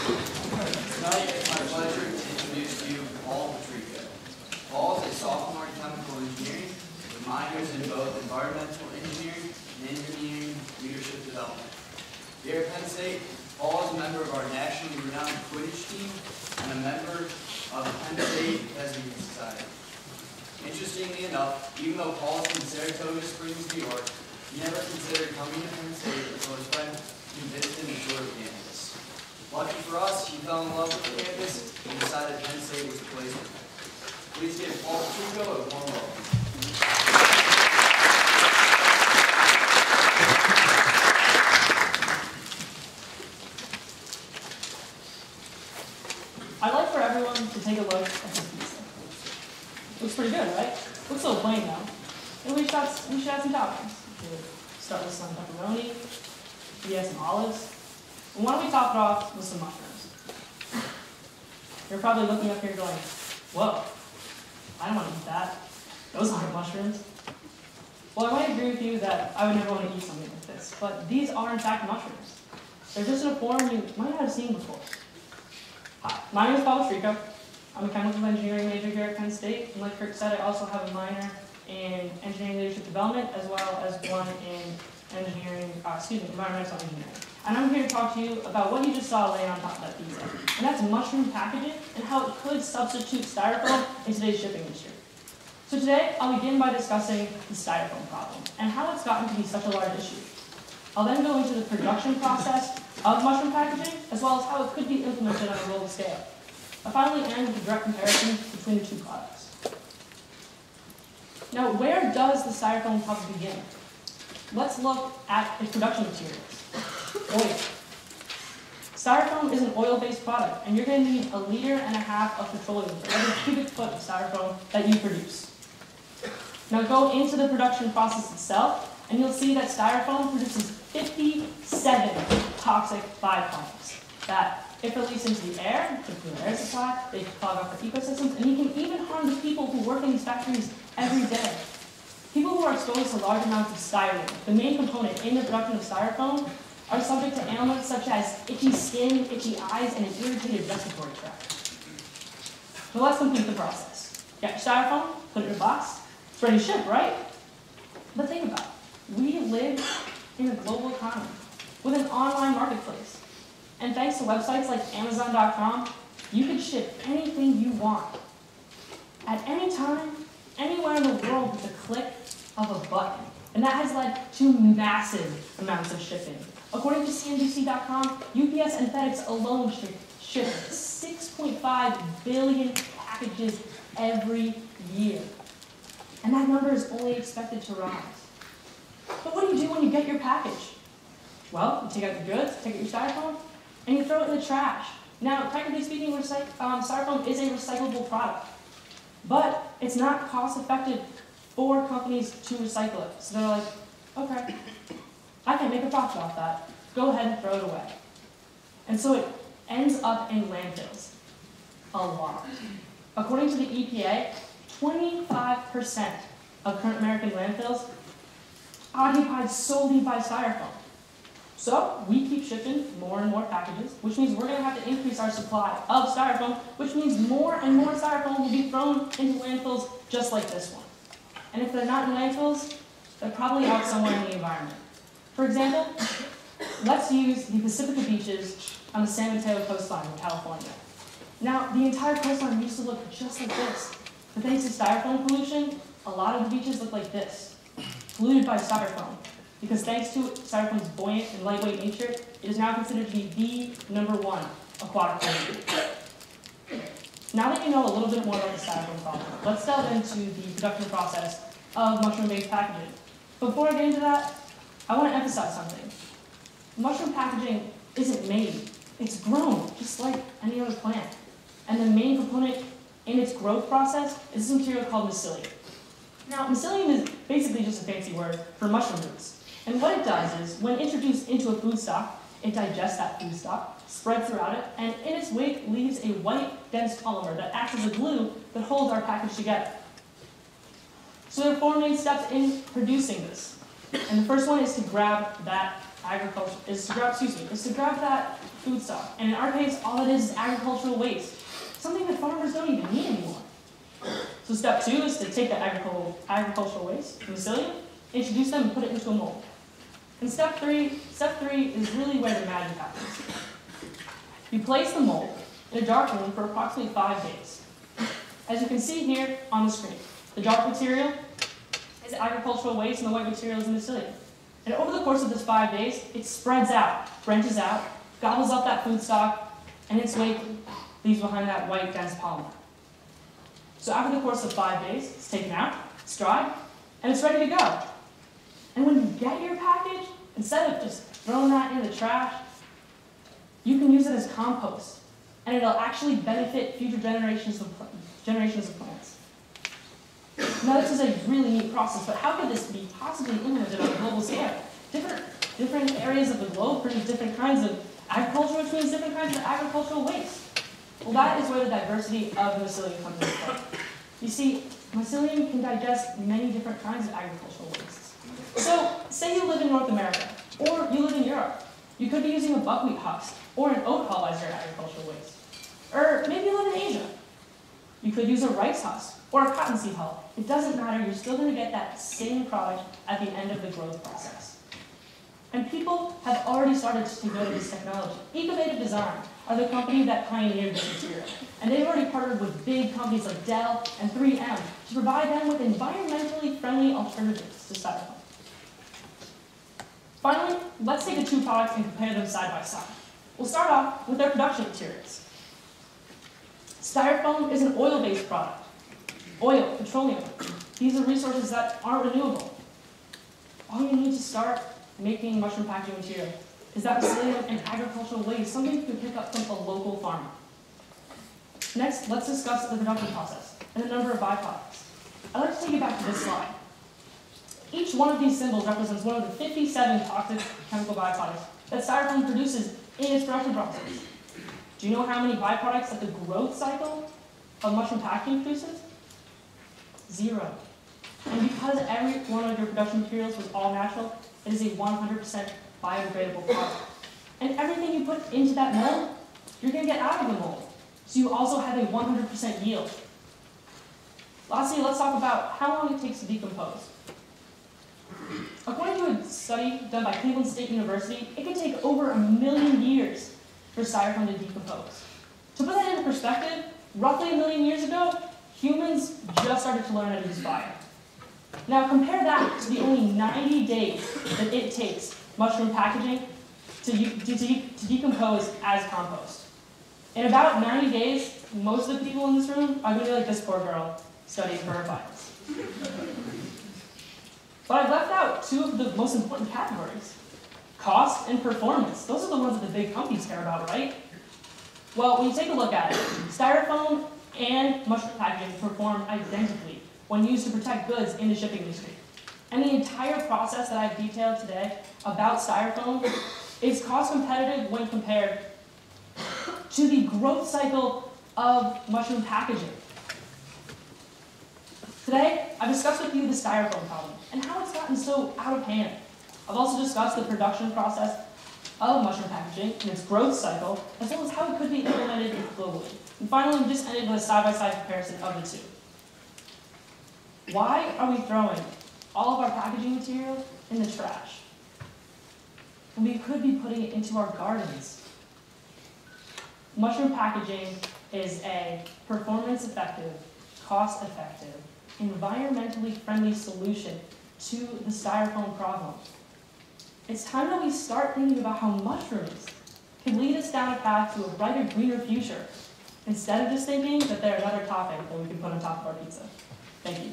Tonight, it's my pleasure to introduce to you Paul Butrico. Paul is a sophomore in chemical engineering with minors in both environmental engineering and engineering leadership development. Here at Penn State, Paul is a member of our nationally renowned Quidditch team and a member of the Penn State Thespian Society. Interestingly enough, even though Paul is from Saratoga Springs, New York, he never considered coming to Penn State until his friend convinced him to tour the campus. Lucky for us, he fell in love with the campus and decided Penn State was the place for him. Please give Paul Butrico a warm welcome. I'd like for everyone to take a look at this pizza. Looks pretty good, right? Looks so plain though. And we should add some toppings. Start with some pepperoni, we add some olives, and why don't we top it off with some mushrooms? You're probably looking up here going, whoa, I don't want to eat that. Those aren't mushrooms. Well, I might agree with you that I would never want to eat something like this, but these are in fact mushrooms. They're just in a form you might not have seen before. Hi, my name is Paul Butrico. I'm a chemical engineering major here at Penn State, and like Kirk said, I also have a minor in engineering leadership development as well as one in environmental engineering. And I'm here to talk to you about what you just saw laying on top of that pizza, and that's mushroom packaging and how it could substitute styrofoam in today's shipping industry. So today, I'll begin by discussing the styrofoam problem and how it's gotten to be such a large issue. I'll then go into the production process of mushroom packaging, as well as how it could be implemented on a global scale. I'll finally end with a direct comparison between the two products. Now, where does the styrofoam problem begin? Let's look at its production materials. Oil. Styrofoam is an oil-based product, and you're going to need 1.5 liters of petroleum for every cubic foot of styrofoam that you produce. Now go into the production process itself, and you'll see that styrofoam produces 57 toxic byproducts that, if released into the air, into the air supply, they can clog up our ecosystems, and you can even harm the people who work in these factories every day. People who are exposed to large amounts of styrene, the main component in the production of styrofoam, are subject to ailments such as itchy skin, itchy eyes, and an irritated respiratory tract. So let's complete the process. Get your styrofoam, put it in a box, it's ready to ship, right? But think about it. We live in a global economy with an online marketplace. And thanks to websites like Amazon.com, you can ship anything you want at any time, anywhere in the world with a click of a button. And that has led to massive amounts of shipping. According to CNBC.com, UPS and FedEx alone ship 6.5 billion packages every year. And that number is only expected to rise. But what do you do when you get your package? Well, you take out your goods, take out your styrofoam, and you throw it in the trash. Now, technically speaking, styrofoam is a recyclable product, but it's not cost effective for companies to recycle it. So they're like, okay, I can't make a profit off that. Go ahead and throw it away. And so it ends up in landfills. A lot. According to the EPA, 25% of current American landfills are occupied solely by styrofoam. So we keep shipping more and more packages, which means we're going to have to increase our supply of styrofoam, which means more and more styrofoam will be thrown into landfills just like this one. And if they're not in landfills, they're probably out somewhere in the environment. For example, let's use the Pacifica beaches on the San Mateo coastline in California. Now, the entire coastline used to look just like this, but thanks to styrofoam pollution, a lot of the beaches look like this, polluted by styrofoam. Because thanks to styrofoam's buoyant and lightweight nature, it is now considered to be the #1 aquatic pollutant. Now that you know a little bit more about the styrofoam problem, let's delve into the production process of mushroom-based packaging. Before I get into that, I want to emphasize something. Mushroom packaging isn't made, it's grown, just like any other plant. And the main component in its growth process is this material called mycelium. Now, mycelium is basically just a fancy word for mushroom roots. And what it does is, when introduced into a food stock, it digests that food stock, spreads throughout it, and in its wake leaves a white, dense polymer that acts as a glue that holds our package together. So there are 4 main steps in producing this. And the first one is to grab that food stock. And in our case, all it is agricultural waste, something that farmers don't even need anymore. So step 2 is to take the agricultural waste, mycelium, introduce them and put it into a mold. And step three is really where the magic happens. You place the mold in a dark room for approximately 5 days. As you can see here on the screen, the dark material is agricultural waste and the white material is mycelium. And over the course of this 5 days, it spreads out, branches out, gobbles up that food stock, and its weight leaves behind that white, dense polymer. So after the course of 5 days, it's taken out, it's dried, and it's ready to go. And when you get your package, instead of just throwing that in the trash, you can use it as compost. And it'll actually benefit future generations of plants. Now this is a really neat process, but how could this be possibly implemented on a global scale? Different areas of the globe produce different kinds of agriculture, which means different kinds of agricultural waste. Well, that is where the diversity of mycelium comes into play. You see, mycelium can digest many different kinds of agricultural wastes. So, say you live in North America, or you live in Europe. You could be using a buckwheat husk, or an oat hull as your agricultural waste. Or maybe you live in Asia. You could use a rice husk, or a cottonseed hull. It doesn't matter, you're still going to get that same product at the end of the growth process. And people have already started to go to this technology. Ecovative Design are the company that pioneered this material. And they've already partnered with big companies like Dell and 3M to provide them with environmentally friendly alternatives to styrofoam. Finally, let's take the two products and compare them side by side. We'll start off with their production materials. Styrofoam is an oil-based product. Oil, petroleum. These are resources that aren't renewable. All you need to start making mushroom packaging material is that mycelium and agricultural waste, something you can pick up from a local farmer. Next, let's discuss the production process and the number of byproducts. I'd like to take you back to this slide. Each one of these symbols represents one of the 57 toxic chemical byproducts that styrofoam produces in its production process. Do you know how many byproducts that the growth cycle of mushroom packaging produces? 0. And because every one of your production materials was all natural, it is a 100% biodegradable product. And everything you put into that mold, you're going to get out of the mold. So you also have a 100% yield. Lastly, let's talk about how long it takes to decompose. According to a study done by Cleveland State University, it can take over 1 million years for styrofoam to decompose. To put that into perspective, roughly 1 million years ago, humans just started to learn how to use fire. Now compare that to the only 90 days that it takes mushroom packaging to decompose as compost. In about 90 days, most of the people in this room are going to be like this poor girl studying for her finals. But I've left out two of the most important categories. Cost and performance. Those are the ones that the big companies care about, right? Well, when you take a look at it, styrofoam and mushroom packaging perform identically when used to protect goods in the shipping industry. And the entire process that I've detailed today about styrofoam is cost competitive when compared to the growth cycle of mushroom packaging. Today, I've discussed with you the styrofoam problem and how it's gotten so out of hand. I've also discussed the production process of mushroom packaging and its growth cycle, as well as how it could be implemented globally. And finally, we just ended with a side-by-side comparison of the two. Why are we throwing all of our packaging material in the trash when we could be putting it into our gardens? Mushroom packaging is a performance-effective, cost-effective, environmentally friendly solution to the styrofoam problem. It's time that we start thinking about how mushrooms can lead us down a path to a brighter, greener future, instead of just thinking that they're another topping that we can put on top of our pizza. Thank you.